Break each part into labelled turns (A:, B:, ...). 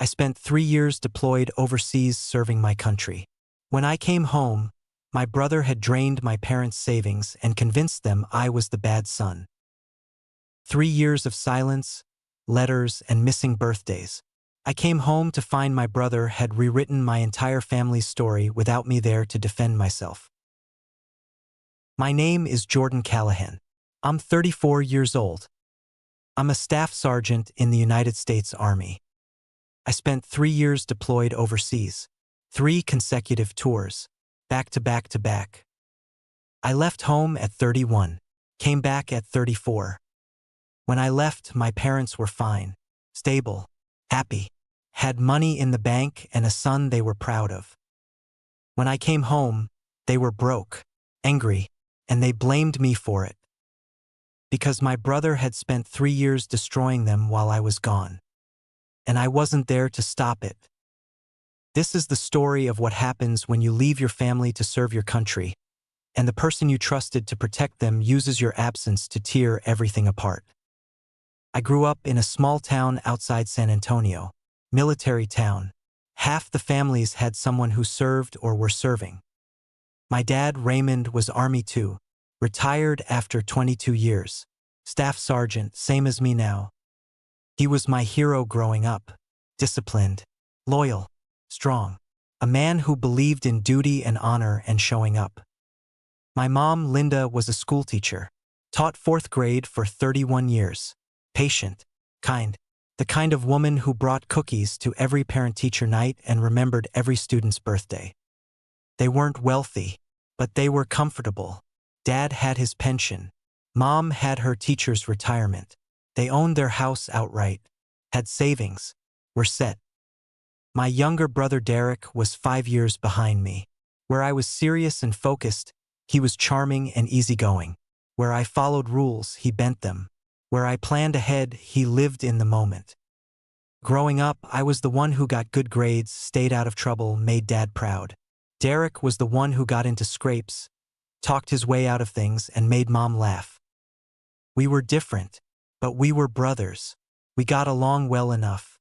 A: I spent 3 years deployed overseas serving my country. When I came home, my brother had drained my parents' savings and convinced them I was the bad son. 3 years of silence, letters, and missing birthdays. I came home to find my brother had rewritten my entire family's story without me there to defend myself. My name is Jordan Callahan. I'm 34 years old. I'm a staff sergeant in the United States Army. I spent 3 years deployed overseas, 3 consecutive tours, back to back to back. I left home at 31, came back at 34. When I left, my parents were fine, stable, happy, had money in the bank and a son they were proud of. When I came home, they were broke, angry, and they blamed me for it. Because my brother had spent 3 years destroying them while I was gone. And I wasn't there to stop it. This is the story of what happens when you leave your family to serve your country, and the person you trusted to protect them uses your absence to tear everything apart. I grew up in a small town outside San Antonio, military town. Half the families had someone who served or were serving. My dad, Raymond, was Army too, retired after 22 years, staff sergeant, same as me now. He was my hero growing up, disciplined, loyal, strong, a man who believed in duty and honor and showing up. My mom, Linda, was a schoolteacher, taught 4th grade for 31 years, patient, kind, the kind of woman who brought cookies to every parent-teacher night and remembered every student's birthday. They weren't wealthy, but they were comfortable. Dad had his pension. Mom had her teacher's retirement. They owned their house outright, had savings, were set. My younger brother Derek was 5 years behind me. Where I was serious and focused, he was charming and easygoing. Where I followed rules, he bent them. Where I planned ahead, he lived in the moment. Growing up, I was the one who got good grades, stayed out of trouble, made Dad proud. Derek was the one who got into scrapes, talked his way out of things, and made Mom laugh. We were different, but we were brothers. We got along well enough.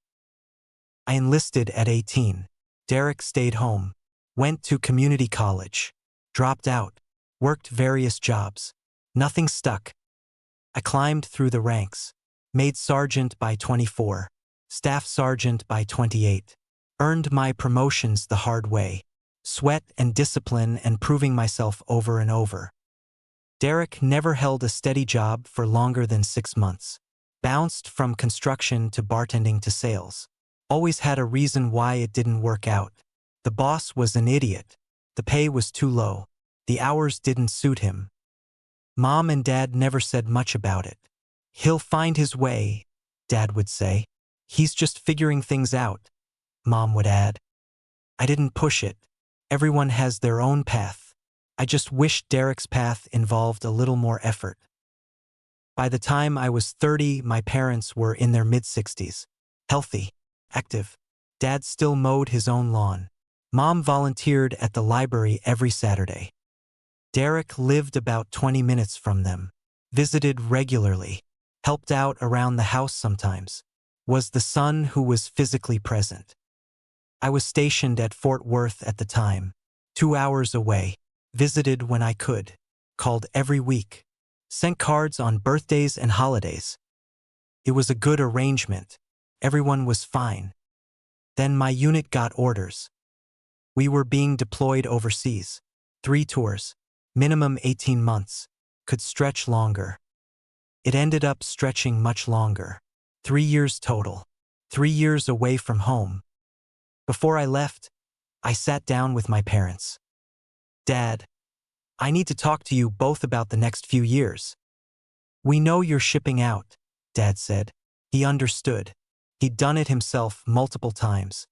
A: I enlisted at 18. Derek stayed home, went to community college, dropped out, worked various jobs. Nothing stuck. I climbed through the ranks, made sergeant by 24, staff sergeant by 28, earned my promotions the hard way, sweat and discipline and proving myself over and over. Derek never held a steady job for longer than 6 months. Bounced from construction to bartending to sales. Always had a reason why it didn't work out. The boss was an idiot. The pay was too low. The hours didn't suit him. Mom and Dad never said much about it. He'll find his way, Dad would say. He's just figuring things out, Mom would add. I didn't push it. Everyone has their own path. I just wished Derek's path involved a little more effort. By the time I was 30, my parents were in their mid-60s. Healthy, active. Dad still mowed his own lawn. Mom volunteered at the library every Saturday. Derek lived about 20 minutes from them, visited regularly, helped out around the house sometimes, was the son who was physically present. I was stationed at Fort Worth at the time, 2 hours away, visited when I could, called every week, sent cards on birthdays and holidays. It was a good arrangement. Everyone was fine. Then my unit got orders. We were being deployed overseas. 3 tours, minimum 18 months, could stretch longer. It ended up stretching much longer. 3 years total. 3 years away from home. Before I left, I sat down with my parents. Dad, I need to talk to you both about the next few years. We know you're shipping out, Dad said. He understood. He'd done it himself multiple times.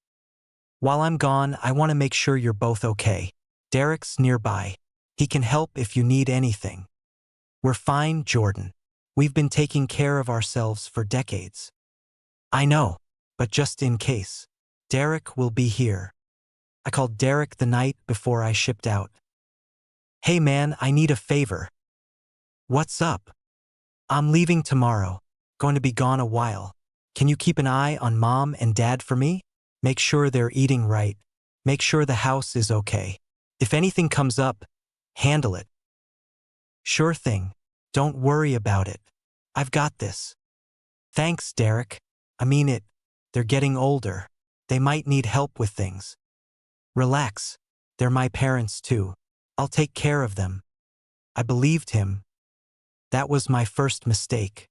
A: While I'm gone, I want to make sure you're both okay. Derek's nearby. He can help if you need anything. We're fine, Jordan. We've been taking care of ourselves for decades. I know, but just in case. Derek will be here. I called Derek the night before I shipped out. Hey man, I need a favor. What's up? I'm leaving tomorrow. Going to be gone a while. Can you keep an eye on Mom and Dad for me? Make sure they're eating right. Make sure the house is okay. If anything comes up, handle it. Sure thing. Don't worry about it. I've got this. Thanks, Derek. I mean it. They're getting older. They might need help with things. Relax. They're my parents too. I'll take care of them. I believed him. That was my first mistake.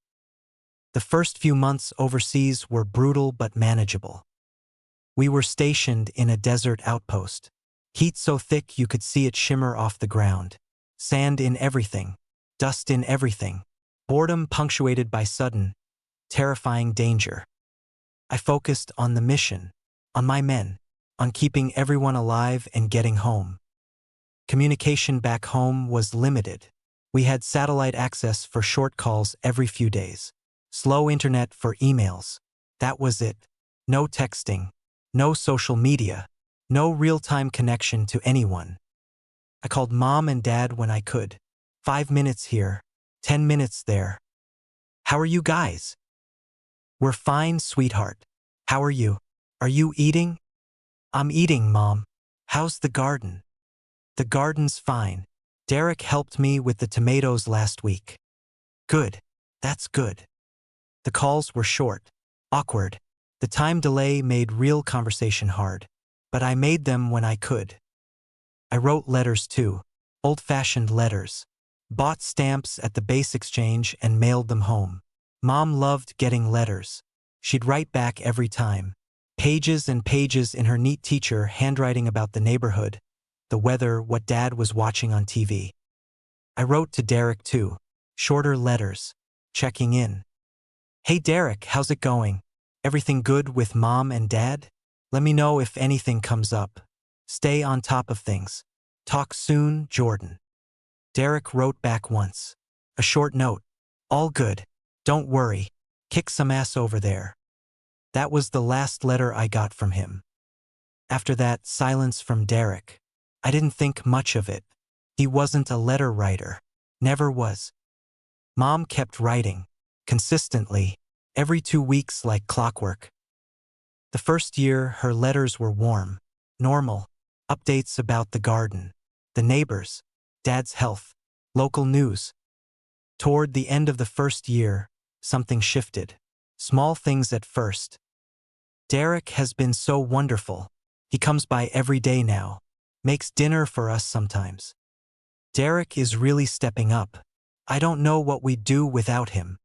A: The first few months overseas were brutal but manageable. We were stationed in a desert outpost. Heat so thick you could see it shimmer off the ground. Sand in everything. Dust in everything. Boredom punctuated by sudden, terrifying danger. I focused on the mission, on my men, on keeping everyone alive and getting home. Communication back home was limited. We had satellite access for short calls every few days. Slow internet for emails. That was it. No texting. No social media. No real-time connection to anyone. I called mom and dad when I could. 5 minutes here, 10 minutes there. How are you guys? We're fine, sweetheart. How are you? Are you eating? I'm eating, Mom. How's the garden? The garden's fine. Derek helped me with the tomatoes last week. Good. That's good. The calls were short, awkward. The time delay made real conversation hard, but I made them when I could. I wrote letters too, old-fashioned letters. Bought stamps at the base exchange and mailed them home. Mom loved getting letters. She'd write back every time. Pages and pages in her neat teacher handwriting about the neighborhood, the weather, what Dad was watching on TV. I wrote to Derek too, shorter letters, checking in. Hey Derek, how's it going? Everything good with Mom and Dad? Let me know if anything comes up. Stay on top of things. Talk soon, Jordan. Derek wrote back once. A short note. All good. Don't worry. Kick some ass over there. That was the last letter I got from him. After that, silence from Derek. I didn't think much of it. He wasn't a letter writer. Never was. Mom kept writing. Consistently. Every 2 weeks like clockwork. The first year, her letters were warm. Normal. Updates about the garden. The neighbors. Dad's health. Local news. Toward the end of the first year, something shifted. Small things at first. Derek has been so wonderful. He comes by every day now. Makes dinner for us sometimes. Derek is really stepping up. I don't know what we'd do without him.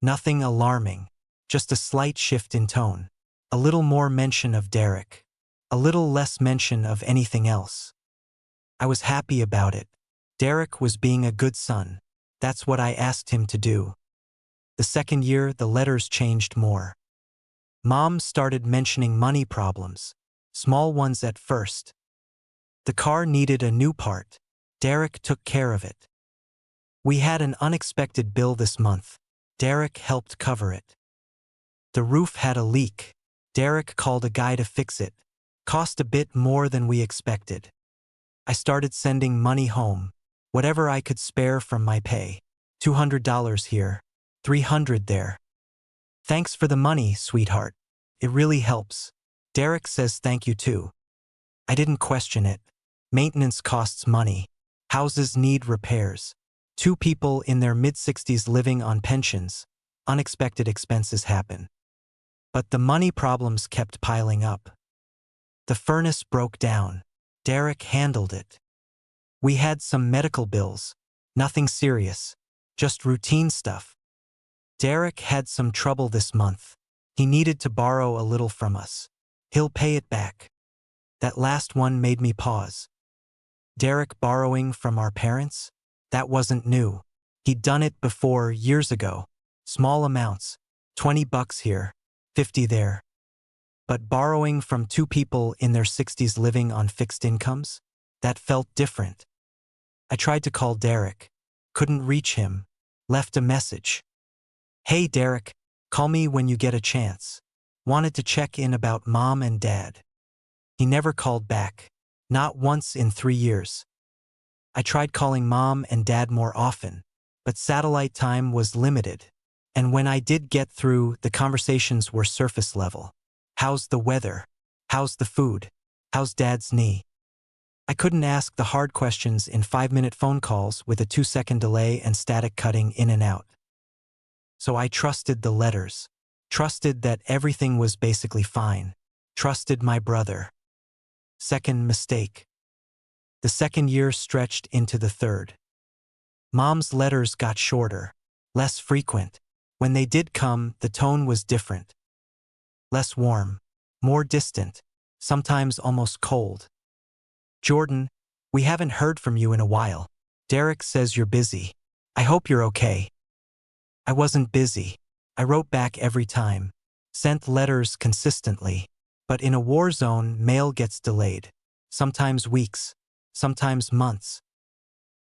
A: Nothing alarming. Just a slight shift in tone. A little more mention of Derek. A little less mention of anything else. I was happy about it. Derek was being a good son. That's what I asked him to do. The second year, the letters changed more. Mom started mentioning money problems. Small ones at first. The car needed a new part. Derek took care of it. We had an unexpected bill this month. Derek helped cover it. The roof had a leak. Derek called a guy to fix it. Cost a bit more than we expected. I started sending money home. Whatever I could spare from my pay. $200 here. $300 there. Thanks for the money, sweetheart. It really helps. Derek says thank you too. I didn't question it. Maintenance costs money. Houses need repairs. 2 people in their mid-60s living on pensions. Unexpected expenses happen. But the money problems kept piling up. The furnace broke down. Derek handled it. We had some medical bills. Nothing serious. Just routine stuff. Derek had some trouble this month. He needed to borrow a little from us. He'll pay it back. That last one made me pause. Derek borrowing from our parents? That wasn't new. He'd done it before, years ago. Small amounts. $20 here, $50 there. But borrowing from 2 people in their 60s living on fixed incomes? That felt different. I tried to call Derek. Couldn't reach him. Left a message. Hey Derek, call me when you get a chance. Wanted to check in about Mom and Dad. He never called back. Not once in 3 years. I tried calling Mom and Dad more often, but satellite time was limited. And when I did get through, the conversations were surface level. How's the weather? How's the food? How's Dad's knee? I couldn't ask the hard questions in 5-minute phone calls with a 2-second delay and static cutting in and out. So I trusted the letters. Trusted that everything was basically fine. Trusted my brother. Second mistake. The second year stretched into the third. Mom's letters got shorter, less frequent. When they did come, the tone was different. Less warm, more distant, sometimes almost cold. Jordan, we haven't heard from you in a while. Derek says you're busy. I hope you're okay. I wasn't busy. I wrote back every time. Sent letters consistently. But in a war zone, mail gets delayed. Sometimes weeks. Sometimes months.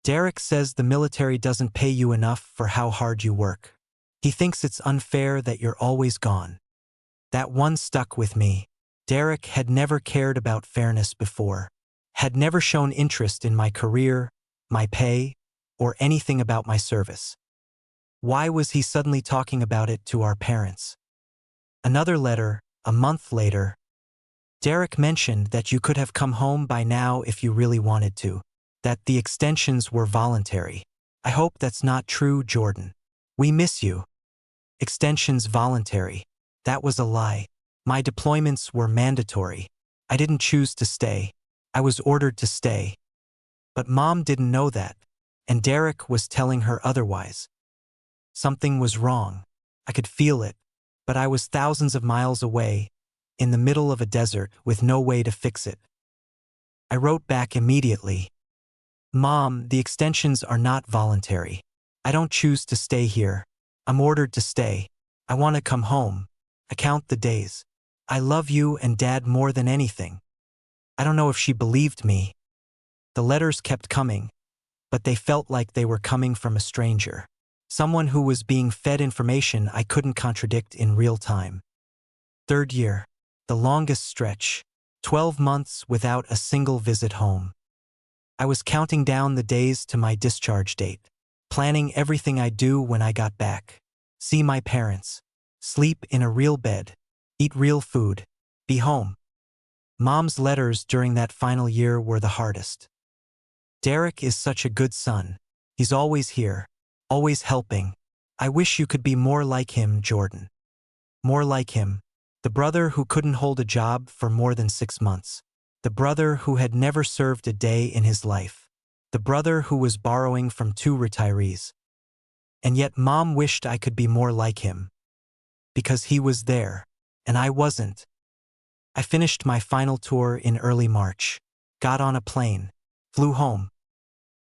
A: Derek says the military doesn't pay you enough for how hard you work. He thinks it's unfair that you're always gone. That one stuck with me. Derek had never cared about fairness before. Had never shown interest in my career, my pay, or anything about my service. Why was he suddenly talking about it to our parents? Another letter, a month later. Derek mentioned that you could have come home by now if you really wanted to. That the extensions were voluntary. I hope that's not true, Jordan. We miss you. Extensions voluntary. That was a lie. My deployments were mandatory. I didn't choose to stay. I was ordered to stay. But Mom didn't know that, and Derek was telling her otherwise. Something was wrong. I could feel it, but I was thousands of miles away, in the middle of a desert with no way to fix it. I wrote back immediately. Mom, the extensions are not voluntary. I don't choose to stay here. I'm ordered to stay. I want to come home. I count the days. I love you and Dad more than anything. I don't know if she believed me. The letters kept coming, but they felt like they were coming from a stranger. Someone who was being fed information I couldn't contradict in real time. Third year. The longest stretch. 12 months without a single visit home. I was counting down the days to my discharge date. Planning everything I'd do when I got back. See my parents. Sleep in a real bed. Eat real food. Be home. Mom's letters during that final year were the hardest. Derek is such a good son. He's always here. Always helping. I wish you could be more like him, Jordan. More like him. The brother who couldn't hold a job for more than 6 months. The brother who had never served a day in his life. The brother who was borrowing from 2 retirees. And yet Mom wished I could be more like him. Because he was there, and I wasn't. I finished my final tour in early March. Got on a plane. Flew home.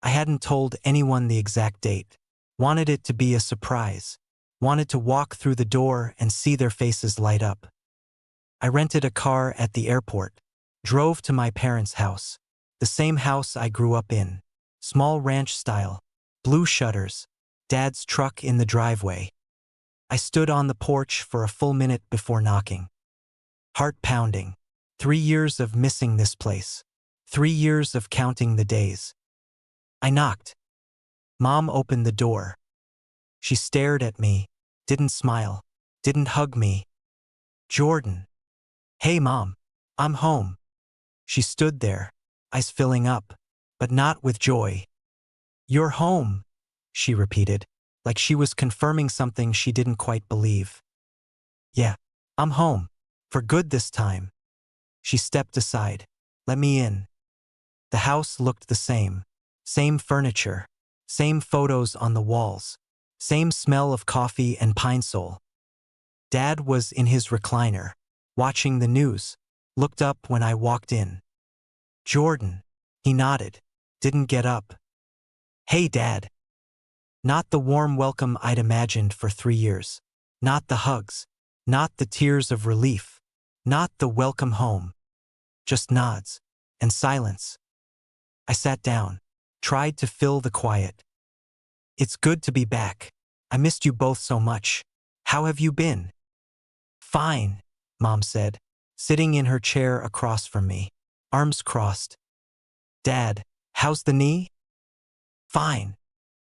A: I hadn't told anyone the exact date. Wanted it to be a surprise. Wanted to walk through the door and see their faces light up. I rented a car at the airport. Drove to my parents' house. The same house I grew up in. Small ranch style. Blue shutters. Dad's truck in the driveway. I stood on the porch for a full minute before knocking. Heart pounding. 3 years of missing this place. 3 years of counting the days. I knocked. Mom opened the door. She stared at me, didn't smile, didn't hug me. Jordan. Hey, Mom. I'm home. She stood there, eyes filling up, but not with joy. You're home, she repeated, like she was confirming something she didn't quite believe. Yeah, I'm home. For good this time. She stepped aside. Let me in. The house looked the same. Same furniture. Same photos on the walls. Same smell of coffee and pine sol. Dad was in his recliner, watching the news. Looked up when I walked in. Jordan. He nodded. Didn't get up. Hey, Dad. Not the warm welcome I'd imagined for 3 years. Not the hugs. Not the tears of relief. Not the welcome home. Just nods. And silence. I sat down. Tried to fill the quiet. It's good to be back. I missed you both so much. How have you been? Fine, Mom said, sitting in her chair across from me, arms crossed. Dad, how's the knee? Fine.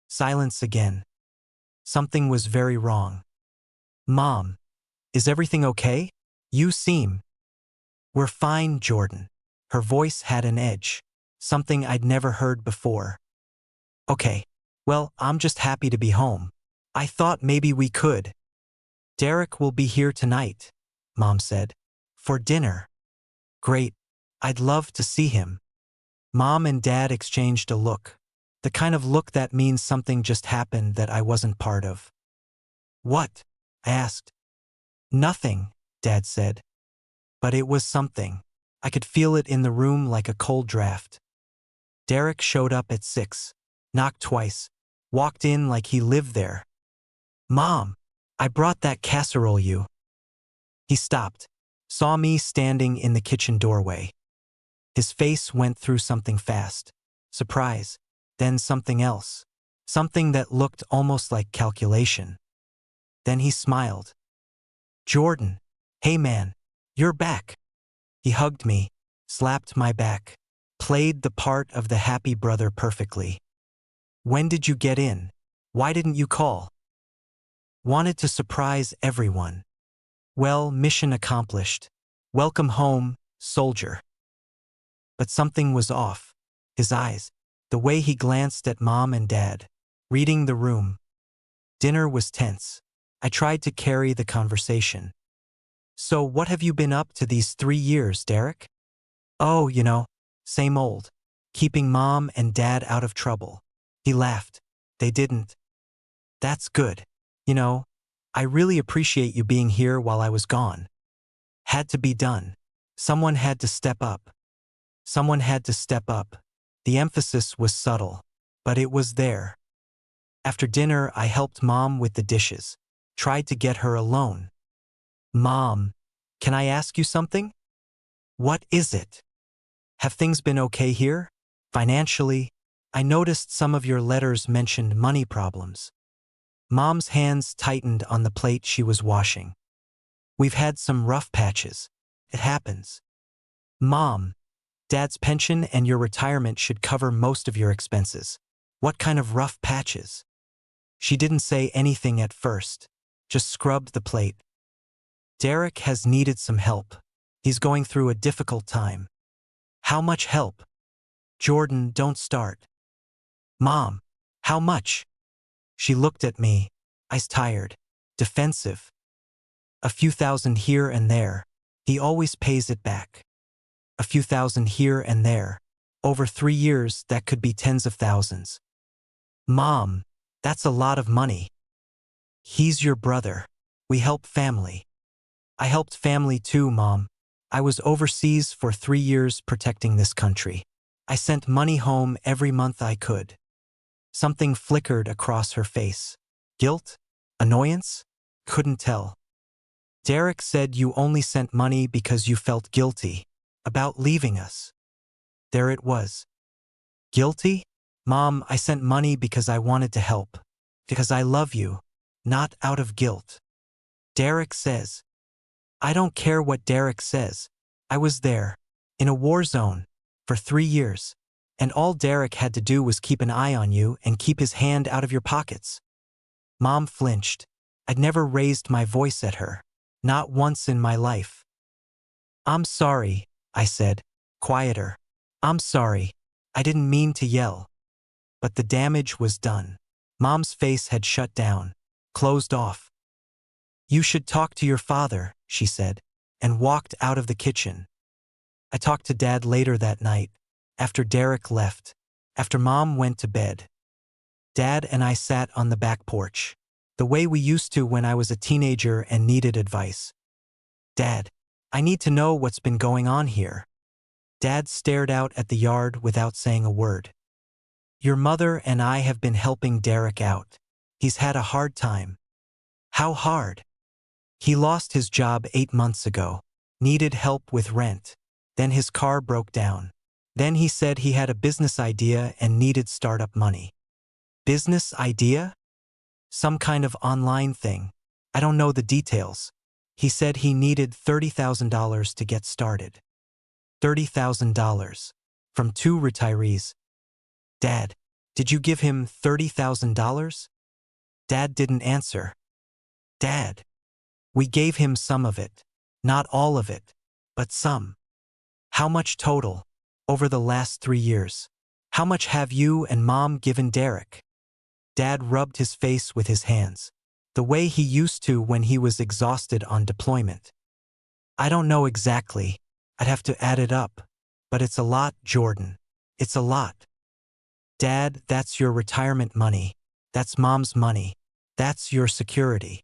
A: Silence again. Something was very wrong. Mom, is everything okay? You seem We're fine, Jordan. Her voice had an edge, something I'd never heard before. Okay, well, I'm just happy to be home. I thought maybe we could. Derek will be here tonight, Mom said. For dinner. Great. I'd love to see him. Mom and Dad exchanged a look. The kind of look that means something just happened that I wasn't part of. What? I asked. Nothing, Dad said. But it was something. I could feel it in the room like a cold draft. Derek showed up at 6, knocked twice, walked in like he lived there. Mom, I brought that casserole you. He stopped, saw me standing in the kitchen doorway. His face went through something fast. Surprise, then something else. Something that looked almost like calculation. Then he smiled. Jordan, hey man, you're back. He hugged me, slapped my back, played the part of the happy brother perfectly. When did you get in? Why didn't you call? Wanted to surprise everyone. Well, mission accomplished. Welcome home, soldier. But something was off. His eyes, the way he glanced at Mom and Dad, reading the room. Dinner was tense. I tried to carry the conversation. So what have you been up to these 3 years, Derek? Oh, same old. Keeping Mom and Dad out of trouble. He laughed. They didn't. That's good. I really appreciate you being here while I was gone. Had to be done. Someone had to step up. Someone had to step up. The emphasis was subtle, but it was there. After dinner, I helped Mom with the dishes. Tried to get her alone. Mom, can I ask you something? What is it? Have things been okay here? Financially, I noticed some of your letters mentioned money problems. Mom's hands tightened on the plate she was washing. We've had some rough patches. It happens. Mom, Dad's pension and your retirement should cover most of your expenses. What kind of rough patches? She didn't say anything at first, just scrubbed the plate. Derek has needed some help. He's going through a difficult time. How much help? Jordan, don't start. Mom, how much? She looked at me, eyes tired, defensive. A few thousand here and there. He always pays it back. A few thousand here and there. Over 3 years, that could be tens of thousands. Mom, that's a lot of money. He's your brother. We help family. I helped family too, Mom. I was overseas for 3 years protecting this country. I sent money home every month I could. Something flickered across her face. Guilt? Annoyance? Couldn't tell. Derek said you only sent money because you felt guilty about leaving us. There it was. Guilty? Mom, I sent money because I wanted to help. Because I love you, not out of guilt. Derek says. I don't care what Derek says. I was there, in a war zone, for 3 years. And all Derek had to do was keep an eye on you and keep his hand out of your pockets. Mom flinched. I'd never raised my voice at her. Not once in my life. I'm sorry, I said, quieter. I'm sorry. I didn't mean to yell. But the damage was done. Mom's face had shut down, closed off. You should talk to your father, she said, and walked out of the kitchen. I talked to Dad later that night, after Derek left, after Mom went to bed. Dad and I sat on the back porch, the way we used to when I was a teenager and needed advice. Dad, I need to know what's been going on here. Dad stared out at the yard without saying a word. Your mother and I have been helping Derek out. He's had a hard time. How hard? He lost his job 8 months ago, needed help with rent. Then his car broke down. Then he said he had a business idea and needed startup money. Business idea? Some kind of online thing. I don't know the details. He said he needed $30,000 to get started. $30,000. From 2 retirees. Dad, did you give him $30,000? Dad didn't answer. Dad. We gave him some of it. Not all of it, but some. How much total? Over the last 3 years. How much have you and Mom given Derek? Dad rubbed his face with his hands, the way he used to when he was exhausted on deployment. I don't know exactly. I'd have to add it up. But it's a lot, Jordan. It's a lot. Dad, that's your retirement money. That's Mom's money. That's your security.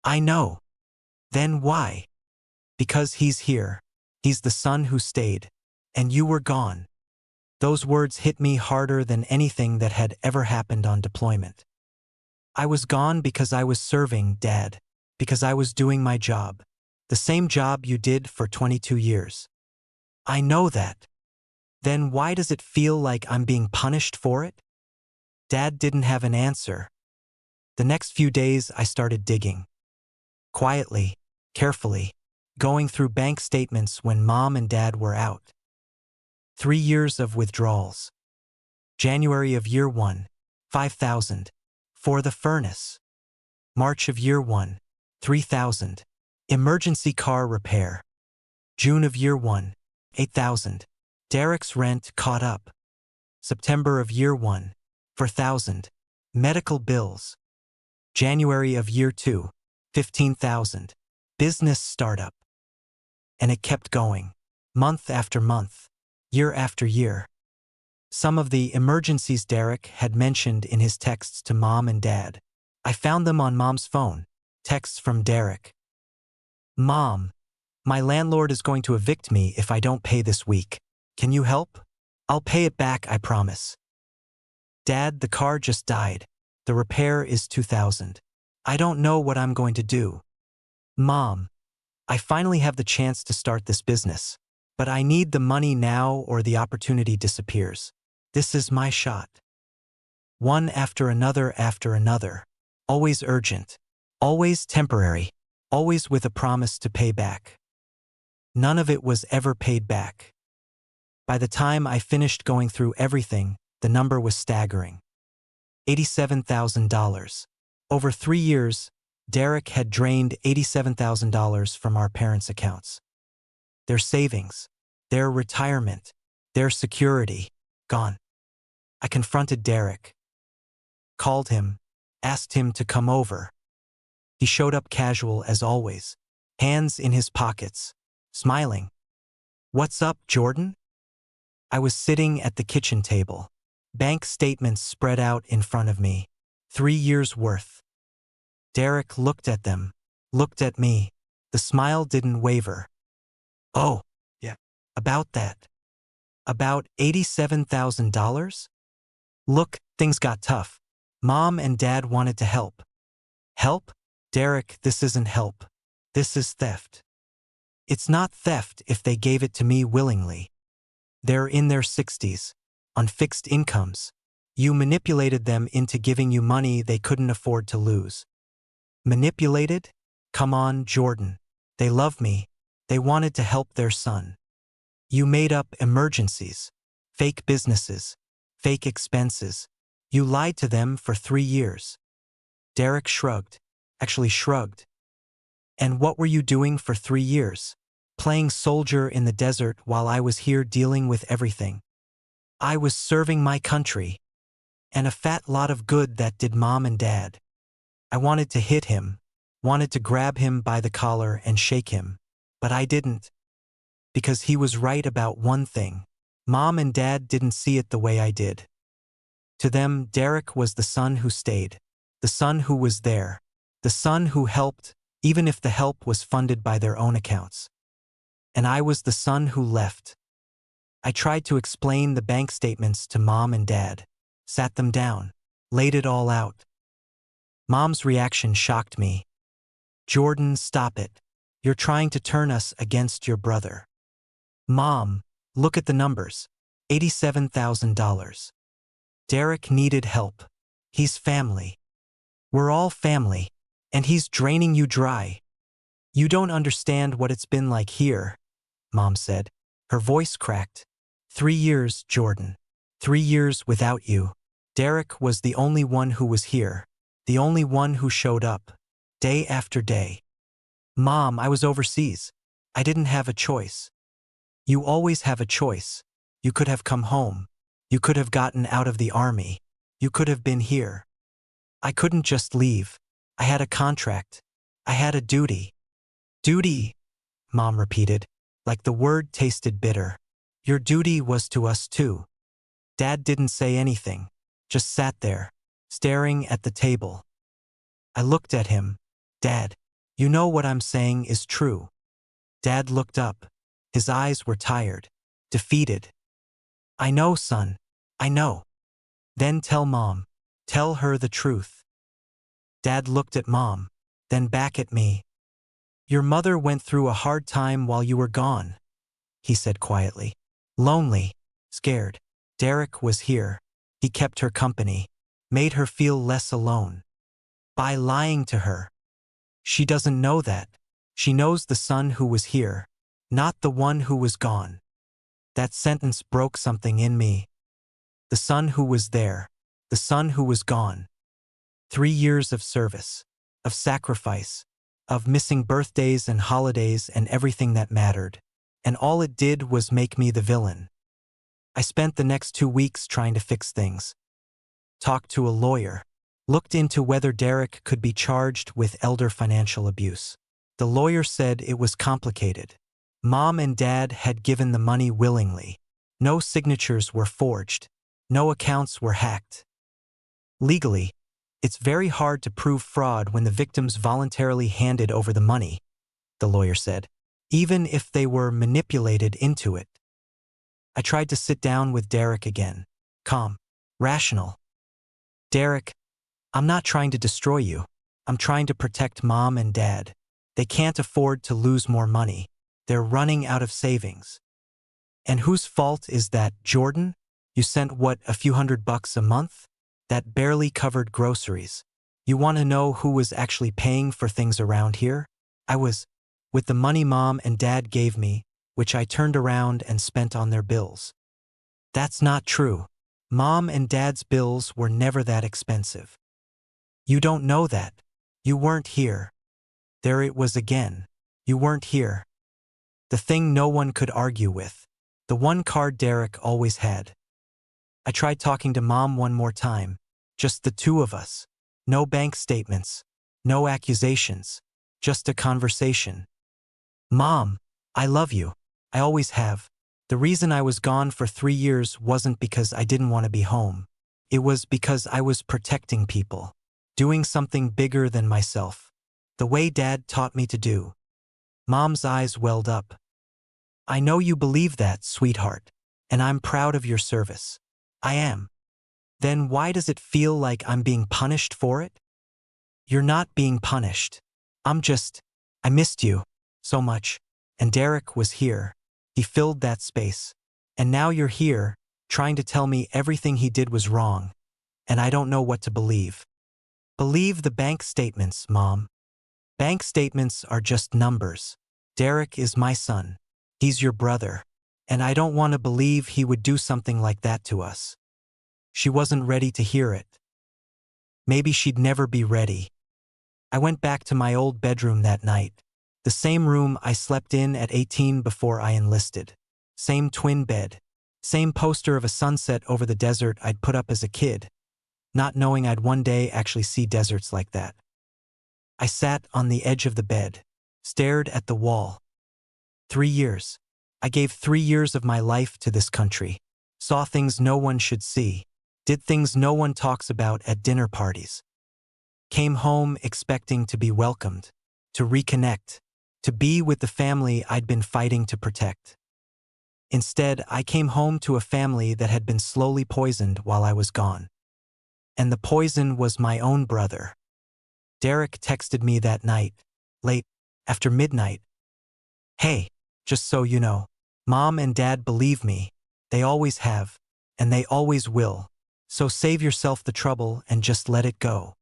A: I know. Then why? Because he's here. He's the son who stayed. And you were gone. Those words hit me harder than anything that had ever happened on deployment. I was gone because I was serving, Dad. Because I was doing my job. The same job you did for 22 years. I know that. Then why does it feel like I'm being punished for it? Dad didn't have an answer. The next few days I started digging. Quietly, carefully, going through bank statements when Mom and Dad were out. 3 years of withdrawals. January of year 1, 5,000. For the furnace. March of year 1, 3,000. Emergency car repair. June of year 1, 8,000. Derek's rent caught up. September of year 1, 4,000. Medical bills. January of year 2, 15,000. Business startup. And it kept going. Month after month. Year after year. Some of the emergencies Derek had mentioned in his texts to Mom and Dad. I found them on Mom's phone. Texts from Derek. Mom, my landlord is going to evict me if I don't pay this week. Can you help? I'll pay it back, I promise. Dad, the car just died. The repair is 2,000. I don't know what I'm going to do. Mom, I finally have the chance to start this business. But I need the money now or the opportunity disappears. This is my shot. One after another. Always urgent. Always temporary. Always with a promise to pay back. None of it was ever paid back. By the time I finished going through everything, the number was staggering. $87,000. Over 3 years, Derek had drained $87,000 from our parents' accounts. Their savings, their retirement, their security, gone. I confronted Derek. Called him, asked him to come over. He showed up casual as always, hands in his pockets, smiling. What's up, Jordan? I was sitting at the kitchen table. Bank statements spread out in front of me. 3 years' worth. Derek looked at them, looked at me. The smile didn't waver. Oh, yeah, about that. About $87,000? Look, things got tough. Mom and Dad wanted to help. Help? Derek, this isn't help. This is theft. It's not theft if they gave it to me willingly. They're in their 60s, on fixed incomes. You manipulated them into giving you money they couldn't afford to lose. Manipulated? Come on, Jordan. They love me. They wanted to help their son. You made up emergencies, fake businesses, fake expenses. You lied to them for 3 years. Derek shrugged. And what were you doing for 3 years? Playing soldier in the desert while I was here dealing with everything. I was serving my country. And a fat lot of good that did Mom and Dad. I wanted to hit him, wanted to grab him by the collar and shake him. But I didn't. Because he was right about one thing. Mom and Dad didn't see it the way I did. To them, Derek was the son who stayed, the son who was there, the son who helped, even if the help was funded by their own accounts. And I was the son who left. I tried to explain the bank statements to Mom and Dad, sat them down, laid it all out. Mom's reaction shocked me. Jordan, stop it. You're trying to turn us against your brother. Mom, look at the numbers. $87,000. Derek needed help. He's family. We're all family, and he's draining you dry. You don't understand what it's been like here, Mom said. Her voice cracked. 3 years, Jordan. 3 years without you. Derek was the only one who was here, the only one who showed up, day after day. Mom, I was overseas. I didn't have a choice. You always have a choice. You could have come home. You could have gotten out of the army. You could have been here. I couldn't just leave. I had a contract. I had a duty. Duty, Mom repeated, like the word tasted bitter. Your duty was to us too. Dad didn't say anything, just sat there, staring at the table. I looked at him. Dad, you know what I'm saying is true. Dad looked up. His eyes were tired, defeated. I know, son. I know. Then tell Mom. Tell her the truth. Dad looked at Mom, then back at me. Your mother went through a hard time while you were gone, he said quietly. Lonely, scared. Derek was here. He kept her company, made her feel less alone. By lying to her. She doesn't know that. She knows the son who was here, not the one who was gone. That sentence broke something in me. The son who was there, the son who was gone. 3 years of service, of sacrifice, of missing birthdays and holidays and everything that mattered. And all it did was make me the villain. I spent the next 2 weeks trying to fix things. Talked to a lawyer. Looked into whether Derek could be charged with elder financial abuse. The lawyer said it was complicated. Mom and Dad had given the money willingly. No signatures were forged. No accounts were hacked. Legally, it's very hard to prove fraud when the victims voluntarily handed over the money, the lawyer said, even if they were manipulated into it. I tried to sit down with Derek again, calm, rational. Derek, I'm not trying to destroy you. I'm trying to protect Mom and Dad. They can't afford to lose more money. They're running out of savings. And whose fault is that, Jordan? You sent what, a few $100 a month? That barely covered groceries. You want to know who was actually paying for things around here? I was, with the money Mom and Dad gave me, which I turned around and spent on their bills. That's not true. Mom and Dad's bills were never that expensive. You don't know that. You weren't here. There it was again. You weren't here. The thing no one could argue with. The one card Derek always had. I tried talking to Mom one more time. Just the two of us. No bank statements. No accusations. Just a conversation. Mom, I love you. I always have. The reason I was gone for 3 years wasn't because I didn't want to be home. It was because I was protecting people. Doing something bigger than myself. The way Dad taught me to do. Mom's eyes welled up. I know you believe that, sweetheart. And I'm proud of your service. I am. Then why does it feel like I'm being punished for it? You're not being punished. I missed you so much. And Derek was here. He filled that space. And now you're here, trying to tell me everything he did was wrong. And I don't know what to believe. Believe the bank statements, Mom. Bank statements are just numbers. Derek is my son. He's your brother. And I don't want to believe he would do something like that to us. She wasn't ready to hear it. Maybe she'd never be ready. I went back to my old bedroom that night. The same room I slept in at 18 before I enlisted. Same twin bed. Same poster of a sunset over the desert I'd put up as a kid, not knowing I'd one day actually see deserts like that. I sat on the edge of the bed, stared at the wall. 3 years. I gave 3 years of my life to this country. Saw things no one should see. Did things no one talks about at dinner parties. Came home expecting to be welcomed, to reconnect, to be with the family I'd been fighting to protect. Instead, I came home to a family that had been slowly poisoned while I was gone. And the poison was my own brother. Derek texted me that night, late, after midnight. Hey, just so you know, Mom and Dad believe me. They always have, and they always will. So save yourself the trouble and just let it go.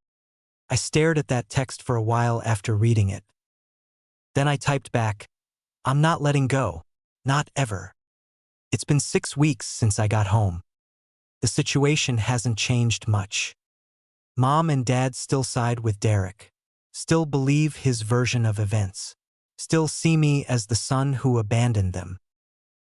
A: I stared at that text for a while after reading it. Then I typed back, I'm not letting go. Not ever. It's been 6 weeks since I got home. The situation hasn't changed much. Mom and Dad still side with Derek. Still believe his version of events. Still see me as the son who abandoned them.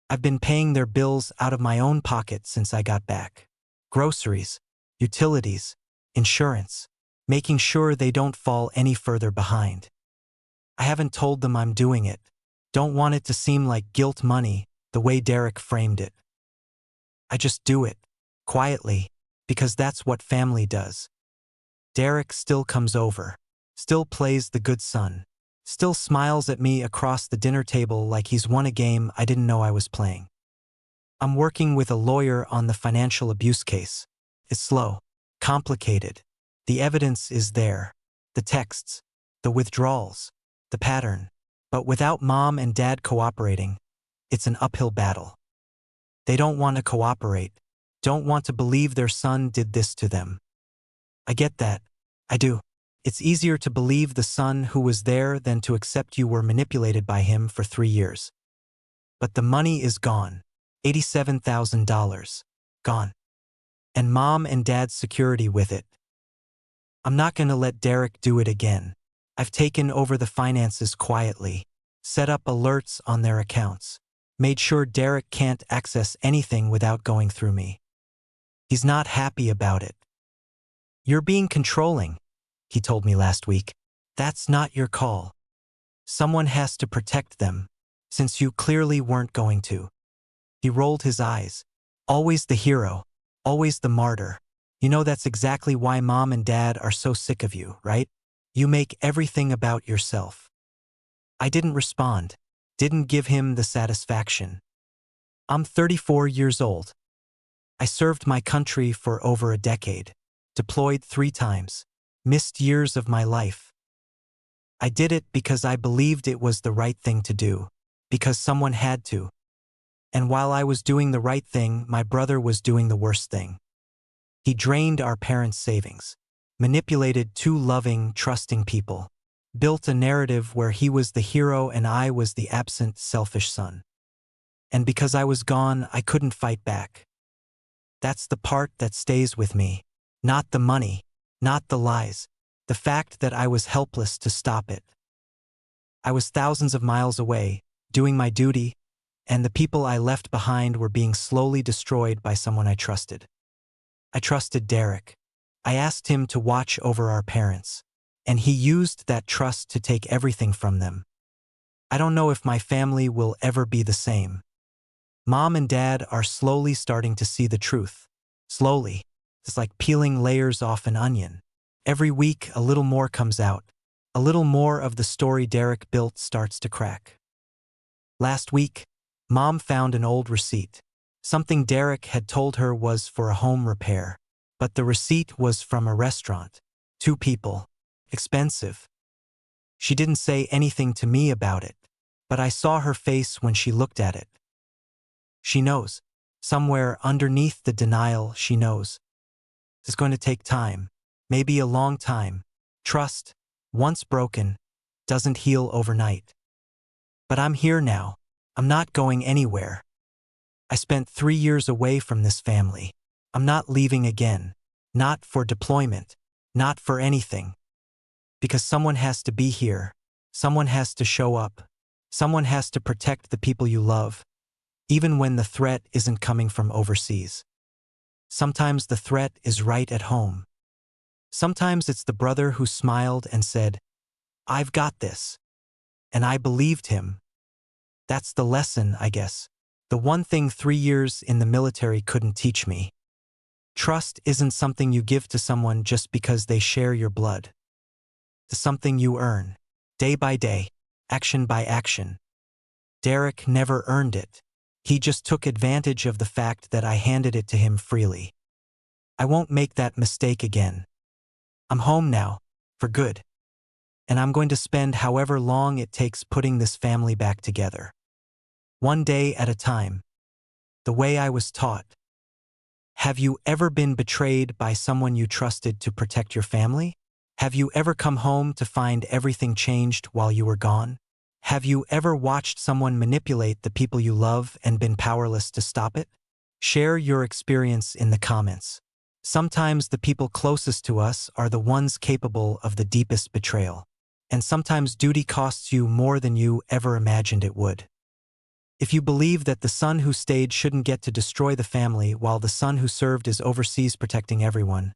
A: I've been paying their bills out of my own pocket since I got back. Groceries, utilities, insurance, making sure they don't fall any further behind. I haven't told them I'm doing it. Don't want it to seem like guilt money, the way Derek framed it. I just do it, quietly, because that's what family does. Derek still comes over, still plays the good son, still smiles at me across the dinner table like he's won a game I didn't know I was playing. I'm working with a lawyer on the financial abuse case. It's slow, complicated. The evidence is there. The texts, the withdrawals, the pattern. But without mom and dad cooperating, it's an uphill battle. They don't want to cooperate, don't want to believe their son did this to them. I get that. I do. It's easier to believe the son who was there than to accept you were manipulated by him for 3 years. But the money is gone. $87,000. Gone. And mom and dad's security with it. I'm not going to let Derek do it again. I've taken over the finances quietly, set up alerts on their accounts, made sure Derek can't access anything without going through me. He's not happy about it. You're being controlling, he told me last week. That's not your call. Someone has to protect them, since you clearly weren't going to. He rolled his eyes. Always the hero, always the martyr. You know that's exactly why mom and dad are so sick of you, right? You make everything about yourself. I didn't respond, didn't give him the satisfaction. I'm 34 years old. I served my country for over a decade, deployed 3 times, missed years of my life. I did it because I believed it was the right thing to do, because someone had to. And while I was doing the right thing, my brother was doing the worst thing. He drained our parents' savings, manipulated 2 loving, trusting people, built a narrative where he was the hero and I was the absent, selfish son. And because I was gone, I couldn't fight back. That's the part that stays with me. Not the money, not the lies, the fact that I was helpless to stop it. I was thousands of miles away, doing my duty, and the people I left behind were being slowly destroyed by someone I trusted. I trusted Derek. I asked him to watch over our parents, and he used that trust to take everything from them. I don't know if my family will ever be the same. Mom and dad are slowly starting to see the truth. Slowly. It's like peeling layers off an onion. Every week, a little more comes out. A little more of the story Derek built starts to crack. Last week, Mom found an old receipt. Something Derek had told her was for a home repair. But the receipt was from a restaurant. 2 people. Expensive. She didn't say anything to me about it, but I saw her face when she looked at it. She knows. Somewhere underneath the denial, she knows. It's going to take time. Maybe a long time. Trust, once broken, doesn't heal overnight. But I'm here now. I'm not going anywhere. I spent 3 years away from this family. I'm not leaving again. Not for deployment. Not for anything. Because someone has to be here. Someone has to show up. Someone has to protect the people you love, even when the threat isn't coming from overseas. Sometimes the threat is right at home. Sometimes it's the brother who smiled and said, "I've got this." And I believed him. That's the lesson, I guess. The one thing 3 years in the military couldn't teach me. Trust isn't something you give to someone just because they share your blood. It's something you earn, day by day, action by action. Derek never earned it. He just took advantage of the fact that I handed it to him freely. I won't make that mistake again. I'm home now, for good. And I'm going to spend however long it takes putting this family back together. One day at a time. The way I was taught. Have you ever been betrayed by someone you trusted to protect your family? Have you ever come home to find everything changed while you were gone? Have you ever watched someone manipulate the people you love and been powerless to stop it? Share your experience in the comments. Sometimes the people closest to us are the ones capable of the deepest betrayal. And sometimes duty costs you more than you ever imagined it would. If you believe that the son who stayed shouldn't get to destroy the family while the son who served is overseas protecting everyone,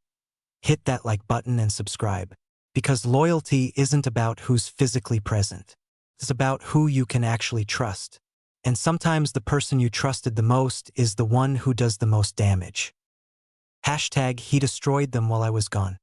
A: hit that like button and subscribe. Because loyalty isn't about who's physically present. It's about who you can actually trust. And sometimes the person you trusted the most is the one who does the most damage. Hashtag he destroyed them while I was gone.